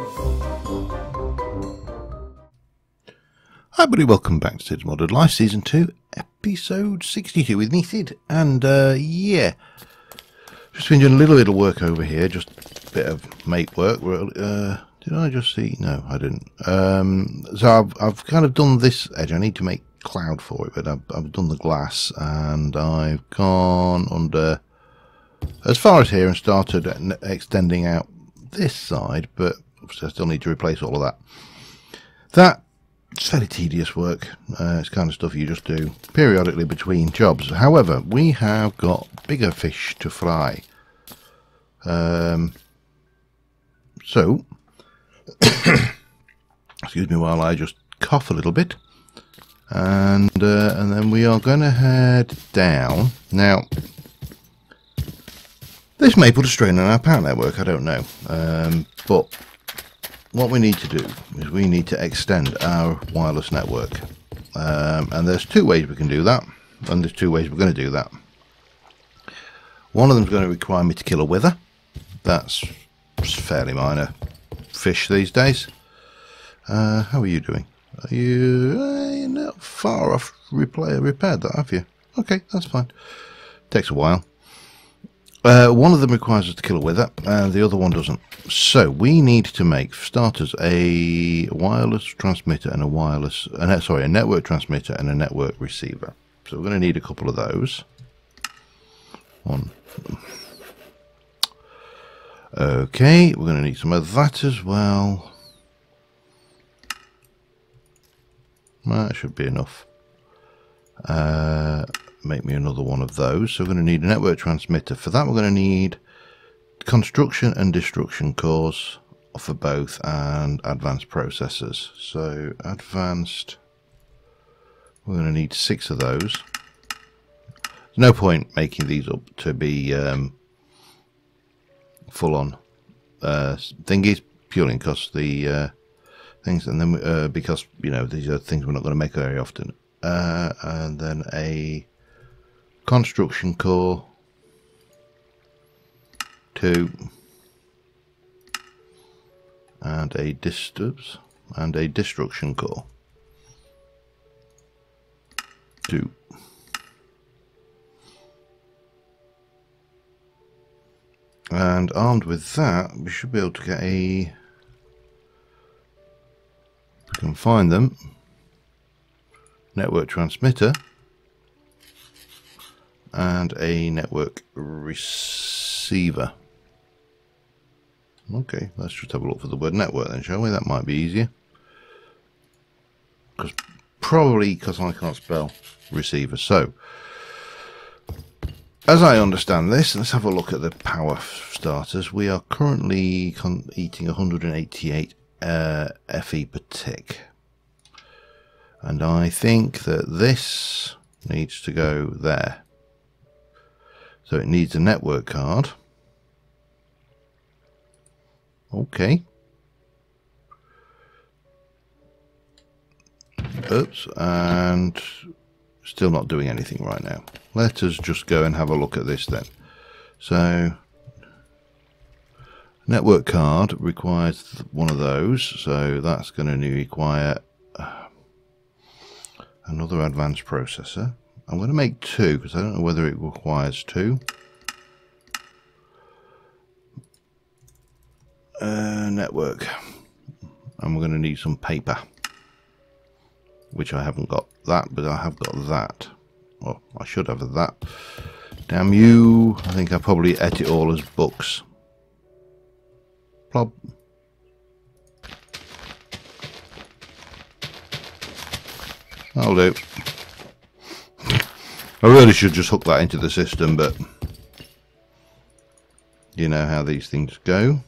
Hi everybody, welcome back to Cids Modded Life Season 2, Episode 62 with me, Cid. And yeah, just been doing a little bit of work over here, just a bit of mate work. Did I just see? No, I didn't. So I've kind of done this edge. I need to make cloud for it, but I've done the glass, and I've gone under as far as here and started extending out this side, but obviously I still need to replace all of that. It's fairly tedious work. It's kind of stuff you just do periodically between jobs. However, we have got bigger fish to fry. So, excuse me while I just cough a little bit. And then we are going to head down. Now, this may put a strain on our power network, I don't know. But what we need to do is we need to extend our wireless network, and there's two ways we can do that, and there's two ways we're going to do that. One of them is going to require me to kill a wither. That's fairly minor fish these days. How are you doing? Are you not far off repaired that, have you? Okay, that's fine. Takes a while. One of them requires us to kill a wither, and the other one doesn't. So we need to make, for starters, a wireless transmitter and a network transmitter and a network receiver. So we're going to need a couple of those. One. Okay, we're going to need some of that as well. That should be enough. Make me another one of those. So we're going to need a network transmitter. For that we're going to need construction and destruction cores for both, and advanced processors. So advanced, we're going to need 6 of those. There's no point making these up to be full on thingies, purely because the things, and then because these are things we're not going to make very often. And then a construction core, 2, and a destruction core, 2. And armed with that, we should be able to get we can find them, network transmitter and a network receiver. Okay, let's just have a look for the word network then, shall we? That might be easier. Probably because I can't spell receiver. So, as I understand this, let's have a look at the power starters. We are currently eating 188 FE per tick. And I think that this needs to go there. So it needs a network card. Okay. Oops, and still not doing anything right now. Let us just go and have a look at this then. So network card requires one of those, so that's going to require another advanced processor. I'm going to make 2 because I don't know whether it requires 2. Network. And we're going to need some paper, which I haven't got that, but I have got that. Well, I should have that. Damn you. I think I probably ate it all as books. Plop. I'll do. I really should just hook that into the system, but you know how these things go.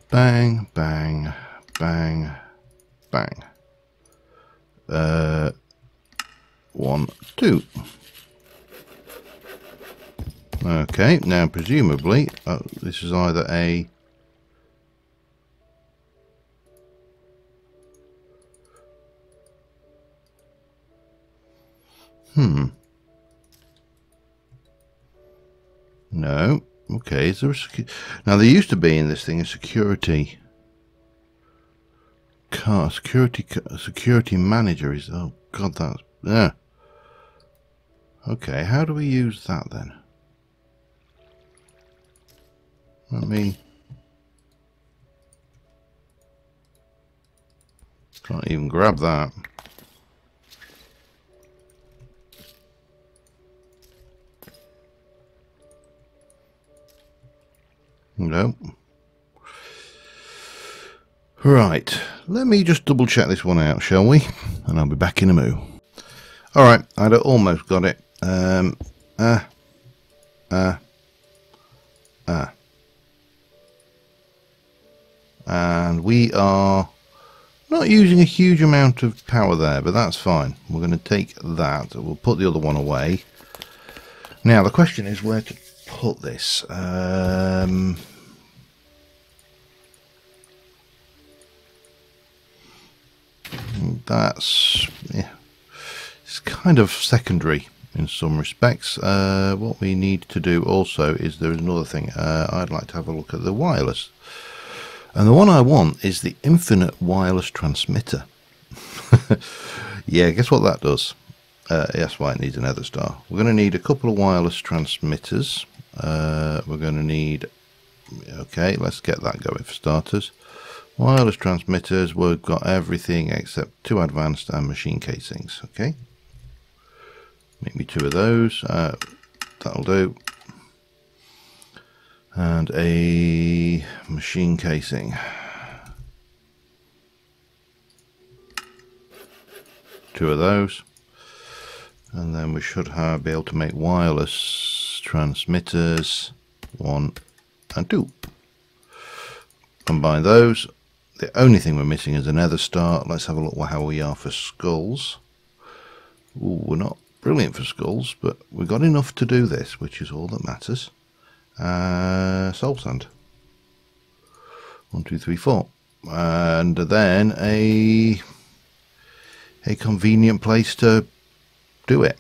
Bang, bang, bang, bang. 1, 2. Okay, now presumably this is either a no. Okay, is there a now there used to be in this thing a security car security manager is. Oh God, that's yeah. Okay, how do we use that then? Let me. Can't even grab that. No. Right, let me just double check this one out, shall we? And I'll be back in a moo. Alright, I'd almost got it. And we are not using a huge amount of power there, but that's fine. We're going to take that. We'll put the other one away. Now, the question is where to put this. That's yeah, it's kind of secondary in some respects. What we need to do also is there's another thing. I'd like to have a look at the wireless, and the one I want is the infinite wireless transmitter. Yeah, guess what that does? That's why it needs an nether star. We're going to need a couple of wireless transmitters. We're going to need, okay, let's get that going for starters. Wireless transmitters, we've got everything except 2 advanced and machine casings. Okay, make me 2 of those. That'll do. And a machine casing. 2 of those. And then we should be able to make wireless transmitters 1 and 2. Combine those. The only thing we're missing is a nether star. Let's have a look how we are for skulls. Ooh, we're not brilliant for skulls, but we've got enough to do this, which is all that matters. Soul sand. 1, 2, 3, 4. And then a convenient place to do it.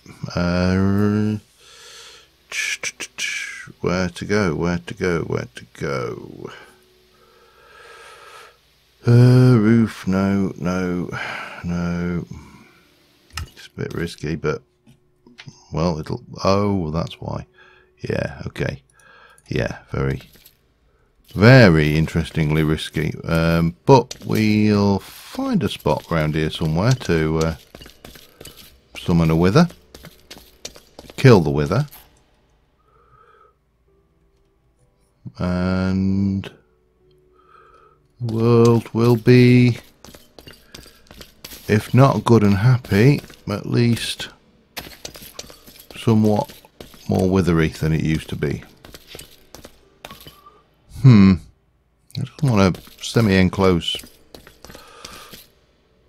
Where to go? Where to go? Where to go? Roof, no. It's a bit risky, but well, it'll. Oh, that's why. Yeah, okay. Yeah, very interestingly risky. But we'll find a spot around here somewhere to summon a wither, kill the wither, and the world will be, if not good and happy, at least somewhat more withery than it used to be. I just want to semi-enclose.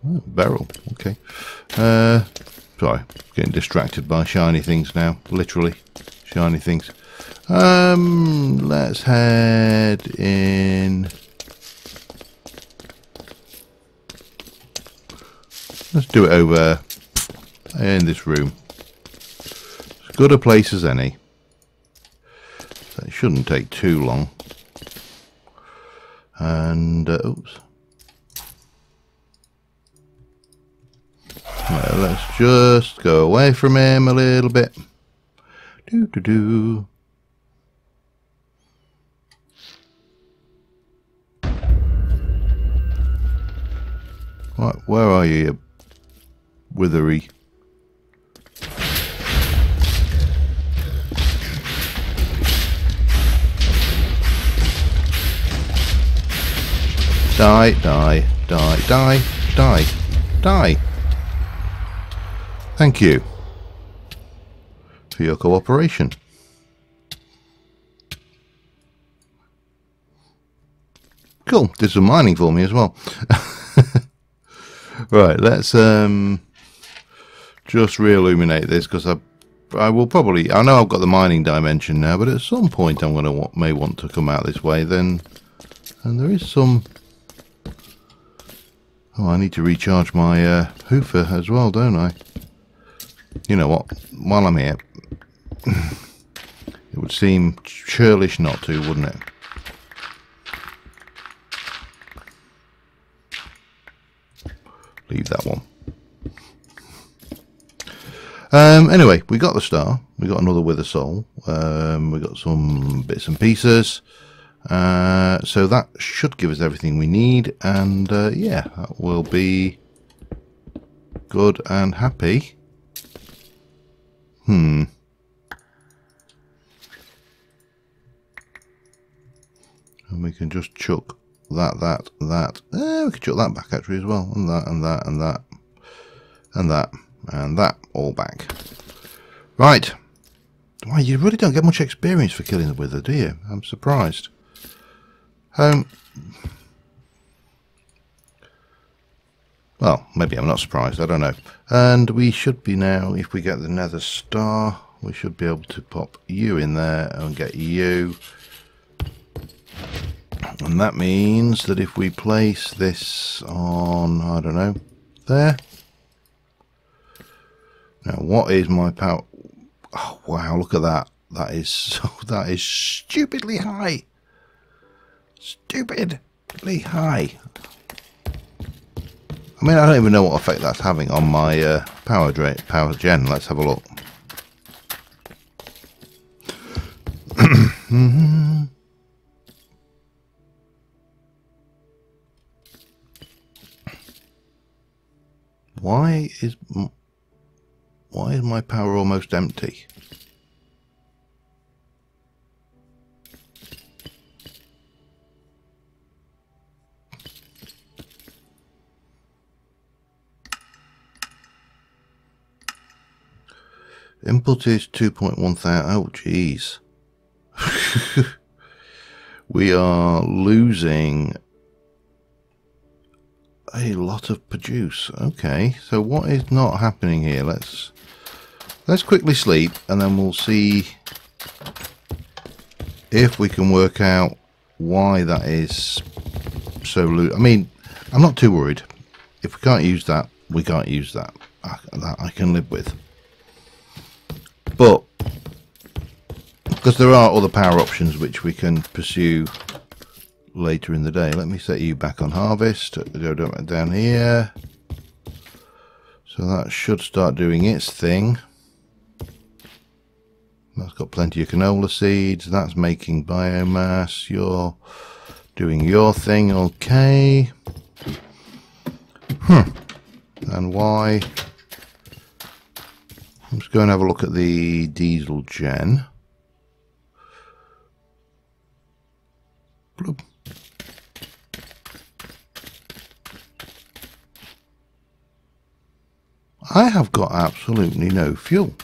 Oh, barrel, okay. Sorry, getting distracted by shiny things now, literally shiny things. Let's head in. Let's do it over in this room. As good a place as any. So it shouldn't take too long. And oops. Well, let's just go away from him a little bit. Right, where are you, you withery? Die, die, die, die, die, die. Thank you for your cooperation. Cool, did some mining for me as well. Right, let's just re-illuminate this, because I will probably, I know I've got the mining dimension now, but at some point I'm going to may want to come out this way then. And there is some. Oh, I need to recharge my hoofer as well, don't I? You know what? While I'm here, it would seem churlish not to, wouldn't it? Leave that one. Anyway, we got the star. We got another wither soul. We got some bits and pieces. So that should give us everything we need. And yeah, that will be good and happy. And we can just chuck that. We can chuck that back actually as well. And that, and that, and that. And that. And that all back. Right. Well, you really don't get much experience for killing the wither, do you? I'm surprised. Well, maybe I'm not surprised. I don't know. And we should be now, if we get the nether star, we should be able to pop you in there and get you. And that means that if we place this on, I don't know, there. Now, what is my power? Oh, wow, look at that. That is stupidly high. Stupidly high. I mean, I don't even know what effect that's having on my power gen. Let's have a look. Why is my power almost empty? Input is 2.1 thousand. Oh, jeez. We are losing a lot of produce. Okay, so what is not happening here? Let's quickly sleep, and then we'll see if we can work out why that is so low. I mean, I'm not too worried. If we can't use that, we can't use that. That I can live with. But because there are other power options which we can pursue later in the day. Let me set you back on harvest. Go down here. So that should start doing its thing. That's got plenty of canola seeds. That's making biomass. You're doing your thing. Okay. And why? Let's go and have a look at the diesel gen. Bloop. I have got absolutely no fuel.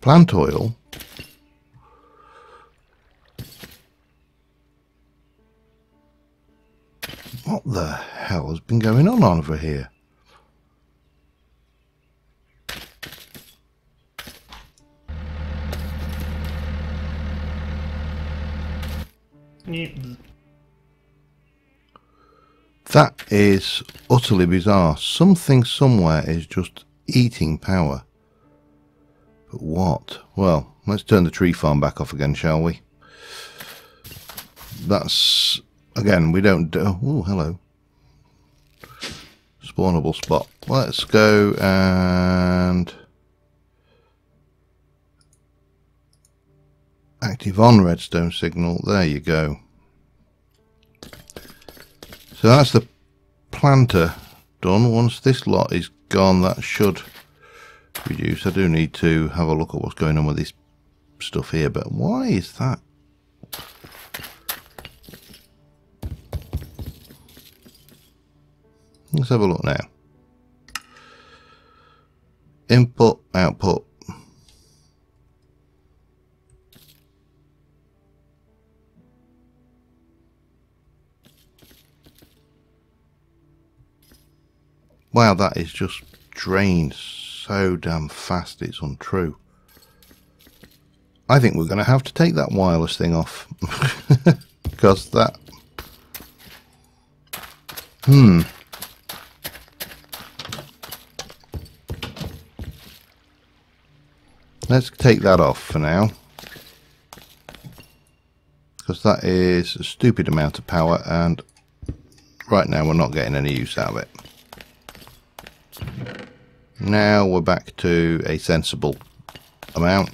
Plant oil. What the hell has been going on over here? That is utterly bizarre. Something somewhere is just eating power. But what? Well, let's turn the tree farm back off again, shall we? That's, again, we don't do... Oh, hello. Spawnable spot. Let's go and... active on redstone signal. There you go. So that's the planter done. Once this lot is gone, that should reduce. I do need to have a look at what's going on with this stuff here, but why is that? Let's have a look now. Input, output. Wow, that is just drained so damn fast, it's untrue. I think we're going to have to take that wireless thing off. Because that... Let's take that off for now. Because that is a stupid amount of power, and right now we're not getting any use out of it. Now we're back to a sensible amount.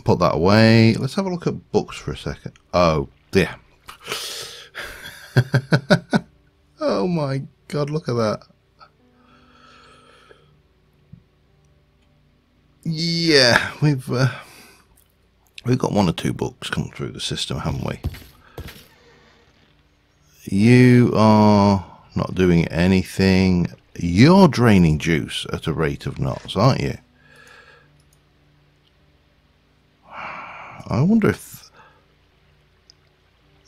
Put that away. Let's have a look at books for a second. Oh dear. Oh my god, look at that. Yeah, we've got 1 or 2 books come through the system, haven't we? You are not doing anything. You're draining juice at a rate of knots, aren't you? I wonder if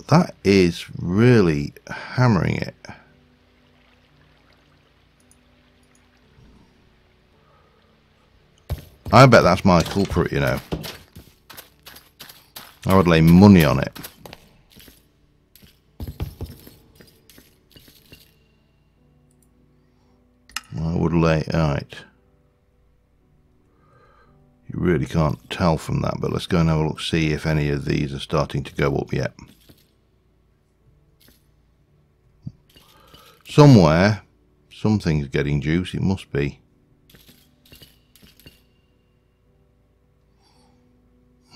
that is really hammering it. I bet that's my culprit, you know. I would lay money on it. I would lay... Alright. You really can't tell from that, but let's go and have a look, see if any of these are starting to go up yet. Somewhere, something's getting juice, it must be.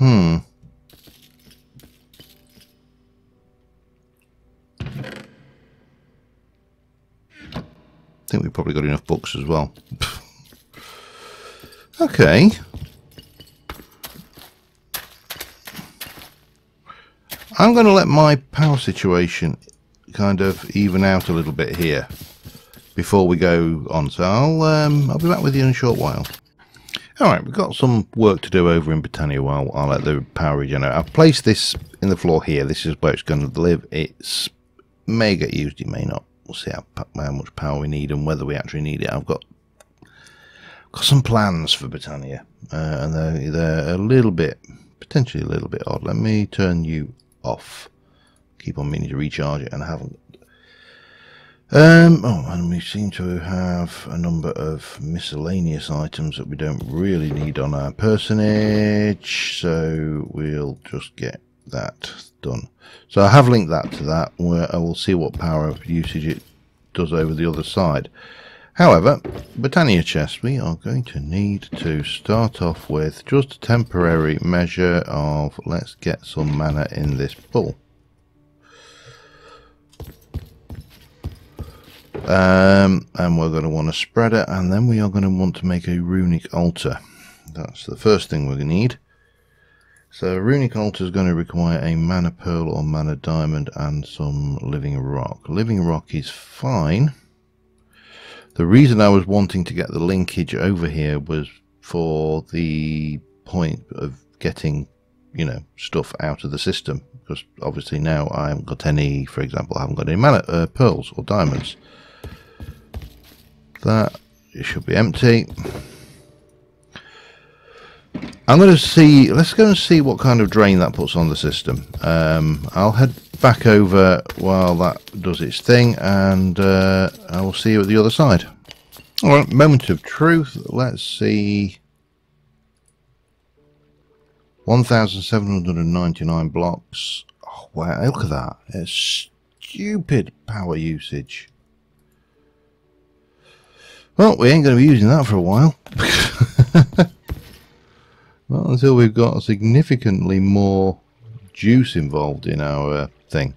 I think we've probably got enough books as well. Okay. I'm going to let my power situation kind of even out a little bit here before we go on. So I'll be back with you in a short while. Alright, we've got some work to do over in Britannia while I'll let the power regenerate. I've placed this in the floor here. This is where it's going to live. It may get used, it may not. We'll see how much power we need and whether we actually need it. I've got some plans for Britannia, and they're a little bit, potentially a little bit odd. Let me turn you off. Keep on meaning to recharge it and I haven't. Oh, and we seem to have a number of miscellaneous items that we don't really need on our personage, so we'll just get that done. So I have linked that to that, where I will see what power usage it does over the other side. However, Britannia chest, we are going to need to start off with just a temporary measure of, let's get some mana in this pool. And we're going to want to spread it, and then we are going to want to make a runic altar. That's the first thing we're going to need. So a runic altar is going to require a mana pearl or mana diamond and some living rock. Living rock is fine. The reason I was wanting to get the linkage over here was for the point of getting, you know, stuff out of the system, because obviously now I haven't got any, for example, I haven't got any mana pearls or diamonds. That it should be empty. I'm going to see, let's go and see what kind of drain that puts on the system. I'll head back over while that does its thing, and I will see you at the other side. Alright, moment of truth. Let's see. 1,799 blocks. Oh, wow, look at that. It's stupid power usage. Well, we ain't going to be using that for a while. Not until we've got significantly more juice involved in our thing.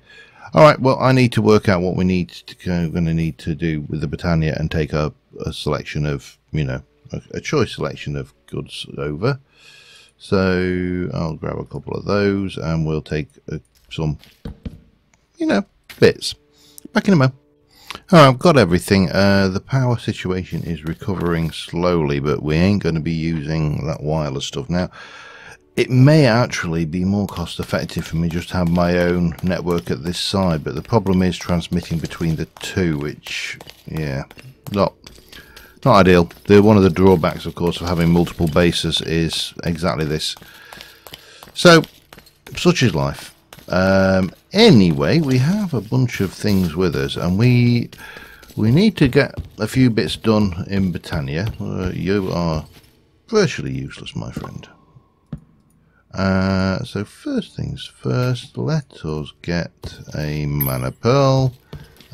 Alright, well, I need to work out what we need to going to need to do with the Britannia and take a selection of, you know, a choice selection of goods over. So I'll grab a couple of those and we'll take some, you know, bits. Back in a moment. Alright, I've got everything. The power situation is recovering slowly, but we ain't going to be using that wireless stuff now. It may actually be more cost effective for me just to have my own network at this side, but the problem is transmitting between the two, which, yeah, not ideal. One of the drawbacks, of course, of having multiple bases is exactly this. So, such is life. Anyway, we have a bunch of things with us, and we need to get a few bits done in Britannia. You are virtually useless, my friend. So first things first, let us get a mana pearl,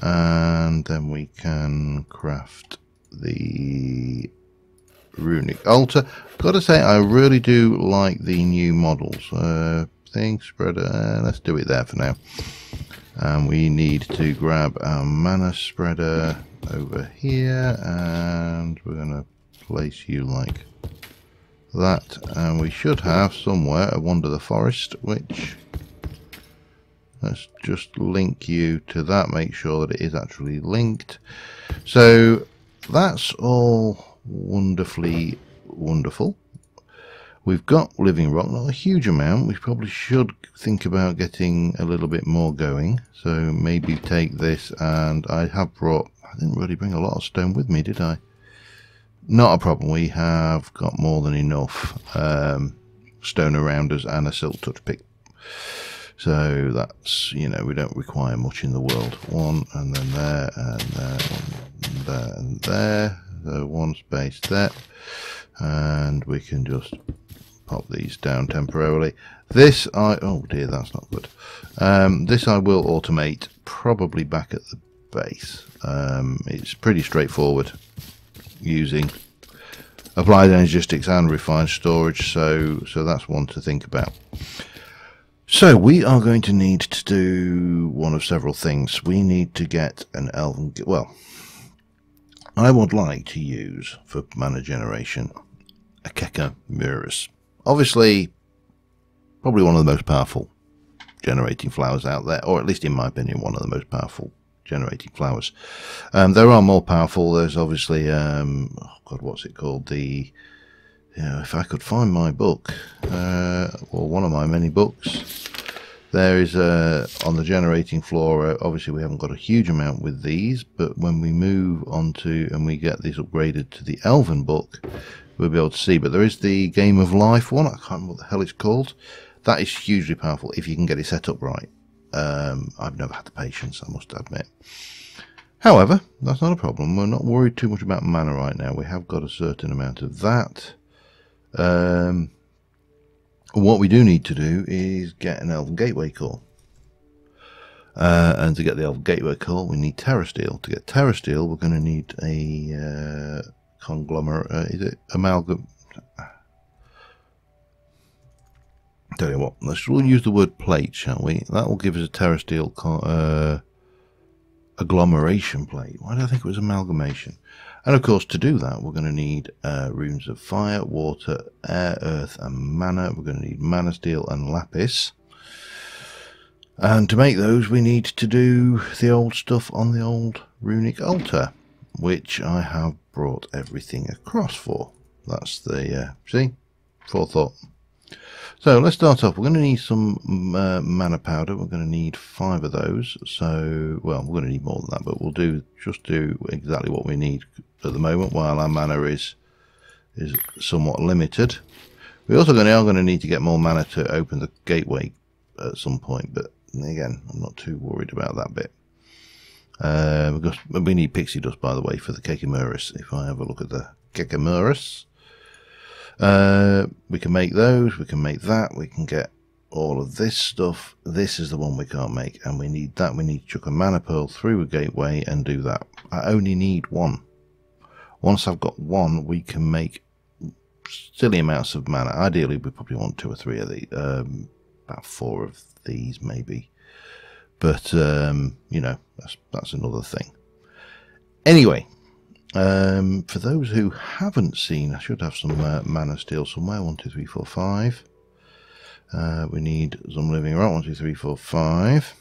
and then we can craft the runic altar. Gotta say, I really do like the new models. Thing spreader, let's do it there for now. And we need to grab our mana spreader over here, and we're gonna place you like that, and we should have somewhere a Wander the Forest, which let's just link you to that, make sure that it is actually linked. So that's all wonderfully wonderful. We've got living rock, not a huge amount. We probably should think about getting a little bit more going, so maybe take this, and I didn't really bring a lot of stone with me, did I? Not a problem, we have got more than enough stone around us and a silk touch pick. So that's, you know, we don't require much in the world. One, and then there, and there, and there, and there. So one space there. And we can just pop these down temporarily. This, oh dear, that's not good. This I will automate probably back at the base. It's pretty straightforward, using applied energistics and refined storage, so that's one to think about. So we are going to need to do one of several things. We need to get an elven, well, I would like to use for mana generation a Nitrous. Obviously probably one of the most powerful generating flowers out there, or at least in my opinion one of the most powerful generating flowers. There are more powerful. There's obviously oh god, what's it called, the, you know, if I could find my book, or one of my many books, there is on the generating flora. Obviously we haven't got a huge amount with these, but when we move on to and we get these upgraded to the elven book, we'll be able to see. But there is the Game of Life one, I can't remember what the hell it's called. That is hugely powerful if you can get it set up right. I've never had the patience, I must admit. However, that's not a problem. We're not worried too much about mana right now. We have got a certain amount of that. What we do need to do is get an Elven Gateway Core. And to get the Elven Gateway Core, we need Terra Steel. To get Terra Steel, we're going to need a conglomerate. Is it amalgam? Tell you what, we'll use the word plate, shall we? That will give us a Terra Steel agglomeration plate. Why do I think it was amalgamation? And of course, to do that, we're going to need runes of fire, water, air, earth, and mana. We're going to need mana steel and lapis. And to make those, we need to do the old stuff on the old runic altar, which I have brought everything across for. That's the, see, forethought. So let's start off. We're going to need some mana powder. We're going to need 5 of those. So, well, we're going to need more than that, but we'll just do exactly what we need at the moment while our mana is somewhat limited. We also are going to need to get more mana to open the gateway at some point, but again, I'm not too worried about that bit. Because we need pixie dust, by the way, for the Nitrous. If I have a look at the Nitrous. We can make those, we can make that, we can get all of this stuff. This is the one we can't make, and we need that. We need to chuck a mana pearl through a gateway and do that. I only need 1. Once I've got 1, we can make silly amounts of mana. Ideally, we probably want 2 or 3 of these, about 4 of these maybe. But, you know, that's another thing. Anyway. For those who haven't seen, I should have some mana steel somewhere. 1, 2, 3, 4, 5. We need some living rock. 1, 2, 3, 4, 5.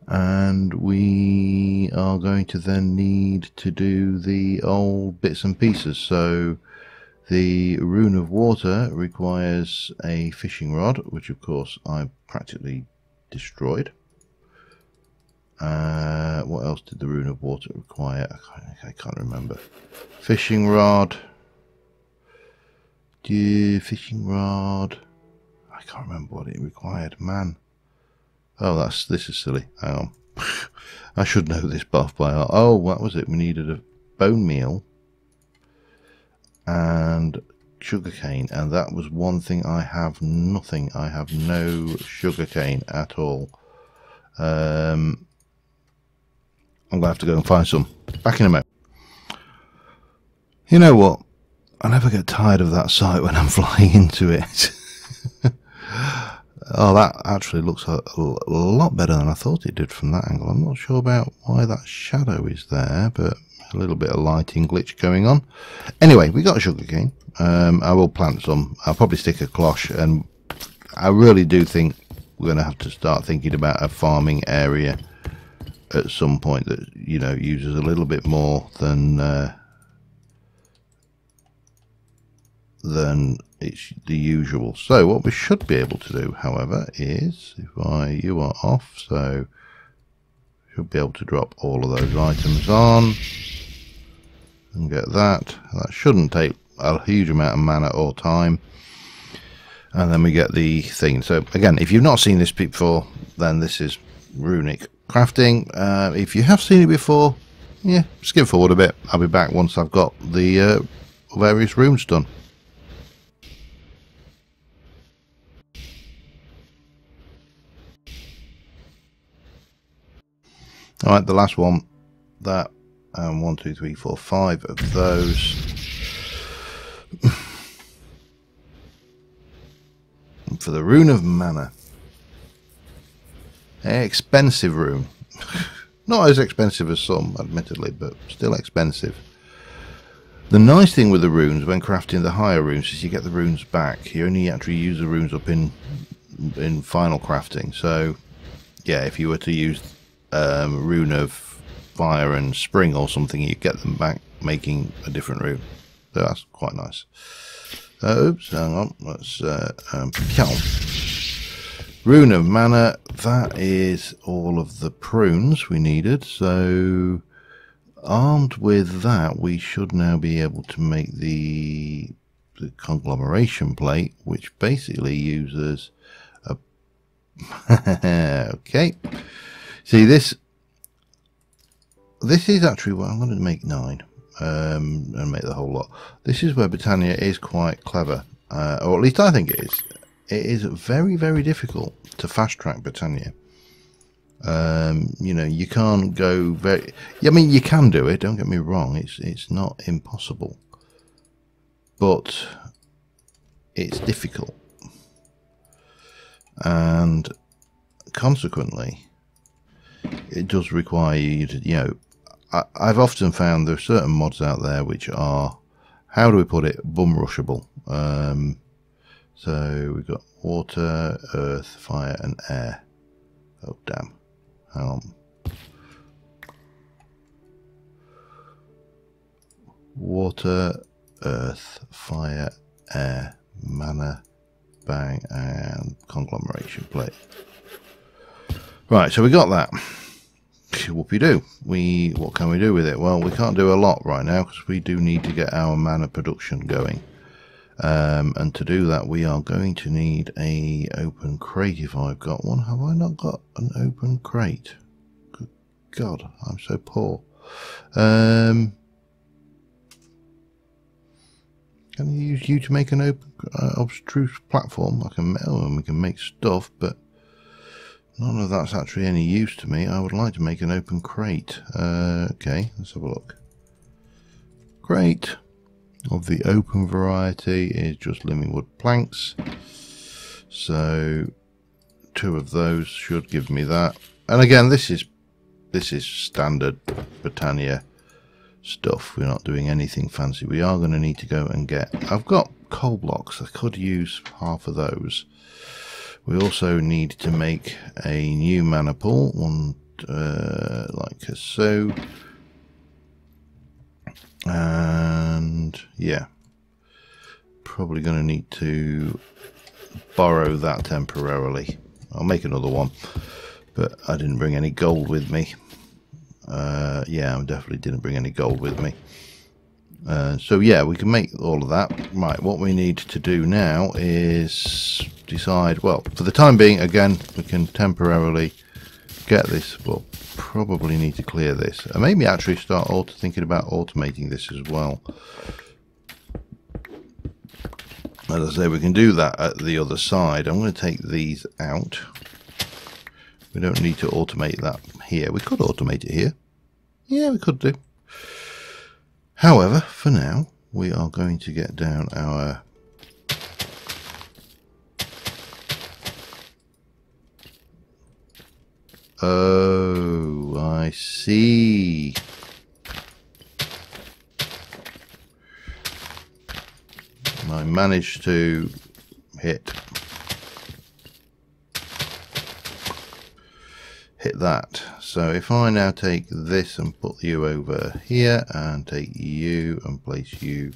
And we are going to then need to do the old bits and pieces. So the rune of water requires a fishing rod, which of course I practically destroyed. What else did the rune of water require? I can't remember. Fishing rod. Fishing rod. I can't remember what it required. Man. Oh, this is silly. Hang on. I should know this buff by heart. Oh, what was it? We needed a bone meal and sugarcane, and that was one thing I have nothing. I have no sugarcane at all. I'm going to have to go and find some. Back in a moment. You know what? I never get tired of that sight when I'm flying into it. Oh, that actually looks a lot better than I thought it did from that angle. I'm not sure about why that shadow is there, but a little bit of lighting glitch going on. Anyway, we got a sugarcane. I will plant some. I'll probably stick a cloche, and I really do think we're going to have to start thinking about a farming area at some point that, you know, uses a little bit more than it's the usual. So what we should be able to do, however, is you are off, so should be able to drop all of those items on and get that. That shouldn't take a huge amount of mana or time, and then we get the thing. So again, if you've not seen this before, then this is runic crafting. If you have seen it before, yeah, skip forward a bit. I'll be back once I've got the various runes done. Alright, the last one, that, 1, 2, 3, 4, 5 of those. And for the rune of mana, expensive rune. Not as expensive as some, admittedly, but still expensive. The nice thing with the runes when crafting the higher runes is you get the runes back. You only actually use the runes up in final crafting. So yeah, if you were to use rune of fire and spring or something, you get them back making a different rune. So that's quite nice. Oops, hang on, let's rune of mana. That is all of the prunes we needed. So armed with that, we should now be able to make the conglomeration plate, which basically uses a okay. See, this is actually what I'm going to make 9 and make the whole lot. This is where Britannia is quite clever, or at least I think it is. It is very, very difficult to fast track Britannia. You know, you can't go very. I mean, you can do it. Don't get me wrong. It's not impossible, but it's difficult, and consequently, it does require you to, you know, I've often found there are certain mods out there which are, how do we put it, bum rushable. So we've got water, earth, fire and air. Oh damn, hang on. Water, earth, fire, air, mana, bang and conglomeration plate. Right, so we got that. Whoopie-doo. What can we do with it? Well, we can't do a lot right now because we do need to get our mana production going. And to do that, we are going to need a open crate if I've got one. Have I not got an open crate? Good God, I'm so poor. Can I use you to make an open abstruse platform? I can metal and we can make stuff, but none of that's actually any use to me. I would like to make an open crate. Okay, let's have a look. Crate of the open variety is just living wood planks. So 2 of those should give me that. And again, this is standard Britannia stuff. We're not doing anything fancy. We are going to need to go and get. I've got coal blocks. I could use half of those. We also need to make a new mana pool, one like so, and yeah, probably going to need to borrow that temporarily. I'll make another one, but I didn't bring any gold with me. Yeah, I definitely didn't bring any gold with me. So yeah, we can make all of that. Right, what we need to do now is decide, well, for the time being, again, we can temporarily get this, but probably need to clear this. And maybe actually start thinking about automating this as well. As I say, we can do that at the other side. I'm going to take these out. We don't need to automate that here. We could automate it here. Yeah, we could do. However, for now, we are going to get down our oh, I see. I managed to hit that. So if I now take this and put you over here and take you and place you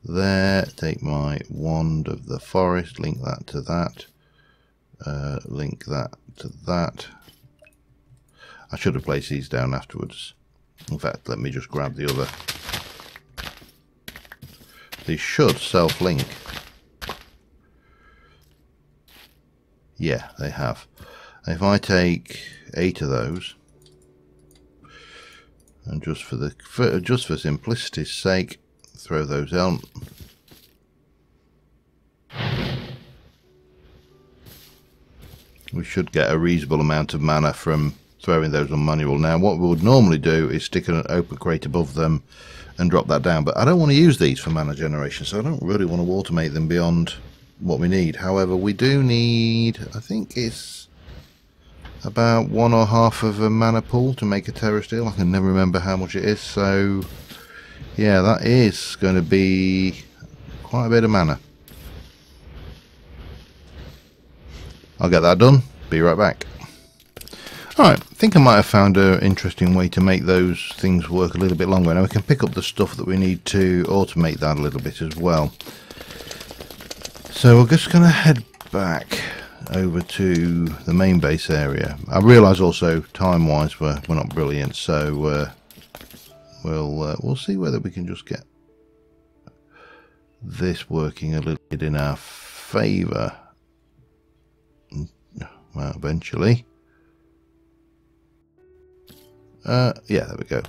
there, take my wand of the forest, link that to that, link that to that. I should have placed these down afterwards. In fact, let me just grab the other. These should self-link. Yeah, they have. If I take 8 of those, and just for simplicity's sake, throw those out. We should get a reasonable amount of mana from throwing those on manual. Now, what we would normally do is stick an open crate above them and drop that down, but I don't want to use these for mana generation, so I don't really want to automate them beyond what we need. However, we do need, I think it's about 1.5 of a mana pool to make a terror steel. I can never remember how much it is, so yeah, that is going to be quite a bit of mana. I'll get that done, be right back. Alright, I think I might have found an interesting way to make those things work a little bit longer. Now we can pick up the stuff that we need to automate that a little bit as well. So we're just going to head back over to the main base area. I realise also time-wise we're not brilliant, so we'll see whether we can just get this working a little bit in our favour. Well, eventually. Yeah, there we go.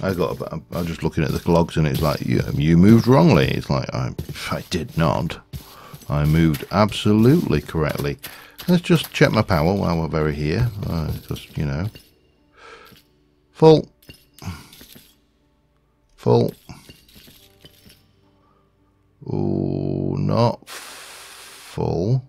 I'm just looking at the logs and it's like, you moved wrongly. It's like, I did not. I moved absolutely correctly. Let's just check my power while we're very here. Just, you know. Full. Full. Oh, not full.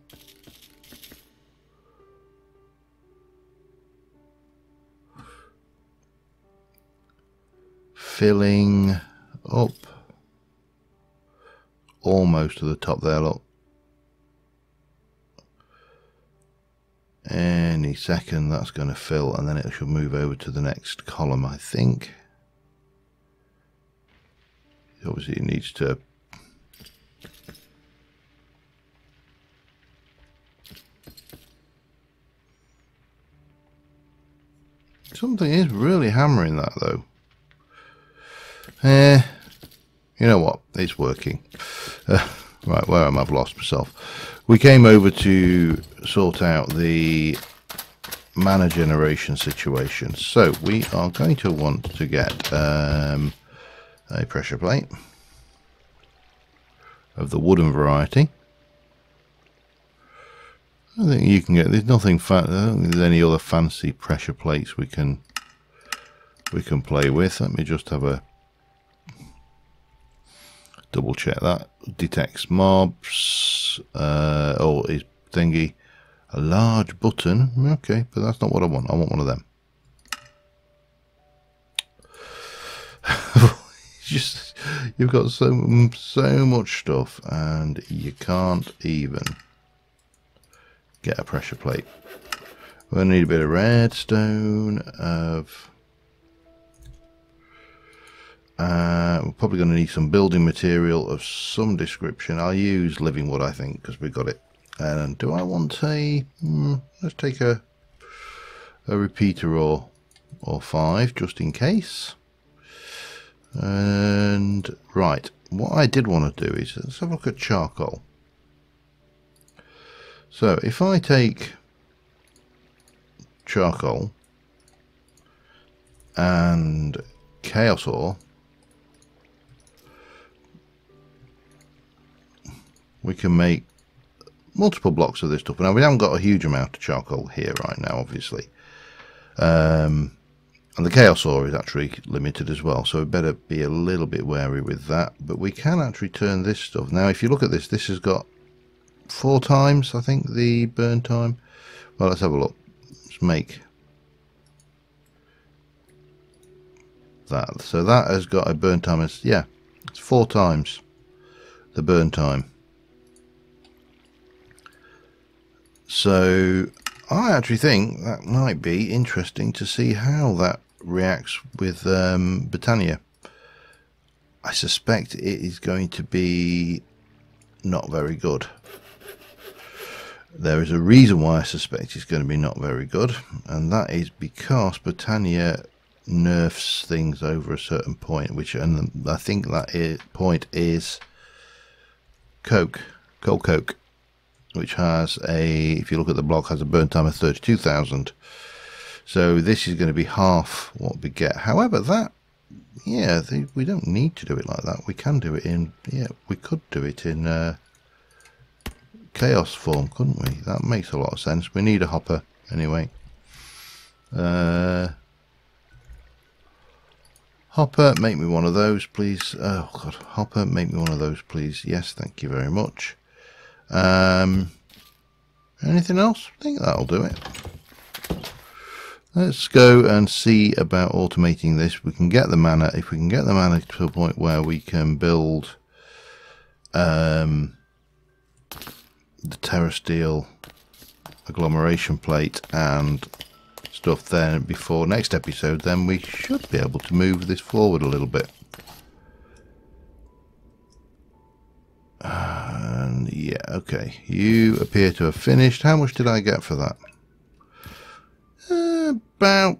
Filling up. Almost to the top there, look. Any second that's going to fill, and then it should move over to the next column, I think. Obviously it needs to something is really hammering that though. You know what, it's working. Right, where am I? I've lost myself. We came over to sort out the mana generation situation, so we are going to want to get a pressure plate of the wooden variety. I think you can get, there's nothing I don't think there's any other fancy pressure plates we can play with. Let me just have a double check that. Detects mobs, oh, is thingy a large button. Okay, but that's not what I want. I want one of them. Just, you've got so much stuff and you can't even get a pressure plate. We're gonna need a bit of redstone. We're probably going to need some building material of some description. I'll use living wood, I think, because we got it. And do I want a? Let's take a repeater or 5 just in case. And right, what I did want to do is let's have a look at charcoal. So if I take charcoal and chaos ore, we can make multiple blocks of this stuff. Now we haven't got a huge amount of charcoal here right now, obviously, and the chaos ore is actually limited as well, so we better be a little bit wary with that. But we can actually turn this stuff. Now if you look at this, this has got 4 times I think the burn time. Well, let's have a look. Let's make that. So that has got a burn time as, yeah, it's 4 times the burn time. So I actually think that might be interesting to see how that reacts with Britannia. I suspect it is going to be not very good. There is a reason why I suspect it's going to be not very good, and that is because Britannia nerfs things over a certain point, which, and I think that point is coal coke, which has a, if you look at the block, has a burn time of 32,000. So this is going to be half what we get. However, that, yeah, we don't need to do it like that. We can do it in, yeah, we could do it in chaos form, couldn't we? That makes a lot of sense. We need a hopper anyway. Hopper, make me one of those, please. Oh god, hopper, make me one of those, please. Yes, thank you very much. Anything else? I think that'll do it. Let's go and see about automating this. We can get the mana. If we can get the mana to a point where we can build the terrasteel agglomeration plate and stuff there before next episode, then we should be able to move this forward a little bit. And yeah, okay, you appear to have finished. How much did I get for that? About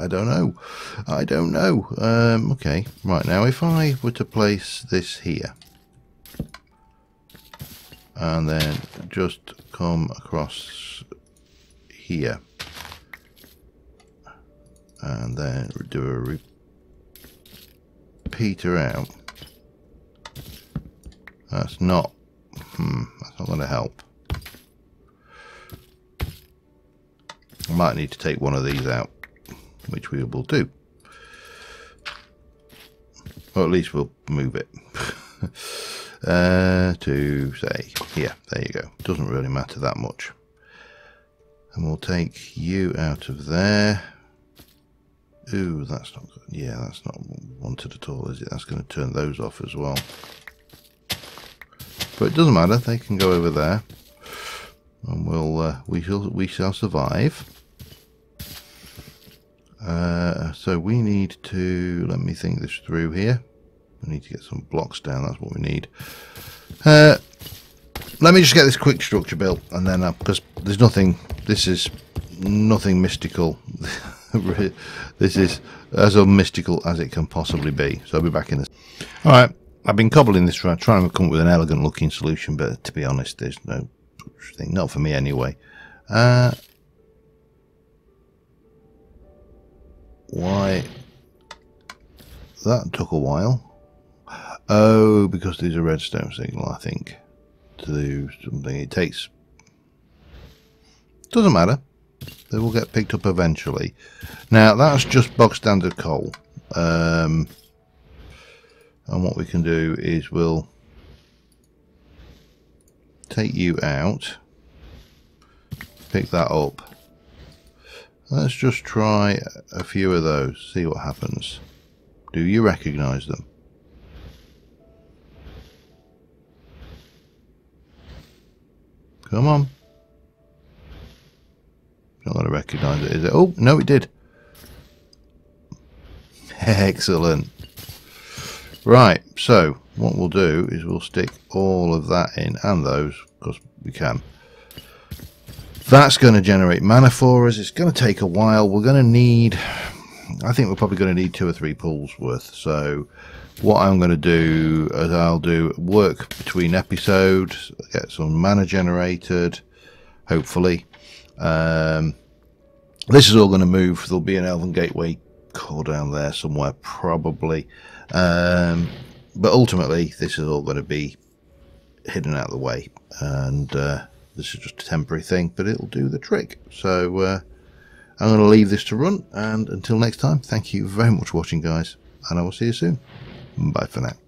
I don't know. Okay, right, now if I were to place this here and then just come across here and then do a repeater out, that's not going to help. I might need to take one of these out, which we will do. Or at least we'll move it to, say, here. There you go. Doesn't really matter that much. And we'll take you out of there. Ooh, that's not good. Yeah, that's not wanted at all, is it? That's going to turn those off as well. But it doesn't matter. They can go over there. And we shall survive. So we need to, let me think this through here. We need to get some blocks down. That's what we need. Let me just get this quick structure built, and then because there's nothing. This is nothing mystical. This is as unmystical as it can possibly be. So I'll be back in this. All right. I've been cobbling this trying to come up with an elegant looking solution, but to be honest, there's no thing, not for me anyway. Why that took a while? Oh, because there's a redstone signal, I think, to do something. It takes, doesn't matter, they will get picked up eventually. Now that's just bog standard coal, and what we can do is we'll take you out, pick that up. Let's just try a few of those, see what happens. Do you recognize them? Come on. Not going to recognize it, is it? Oh, no, it did. Excellent. Right, so what we'll do is we'll stick all of that in, and those, because we can. That's going to generate mana for us. It's going to take a while. We're going to need, I think we're probably going to need 2 or 3 pulls worth. So what I'm going to do is I'll do work between episodes, get some mana generated, hopefully. This is all going to move. There'll be an Elven Gateway core down there somewhere probably, but ultimately this is all going to be hidden out of the way, and this is just a temporary thing, but it'll do the trick. So I'm going to leave this to run, and until next time, thank you very much for watching, guys, and I will see you soon. Bye for now.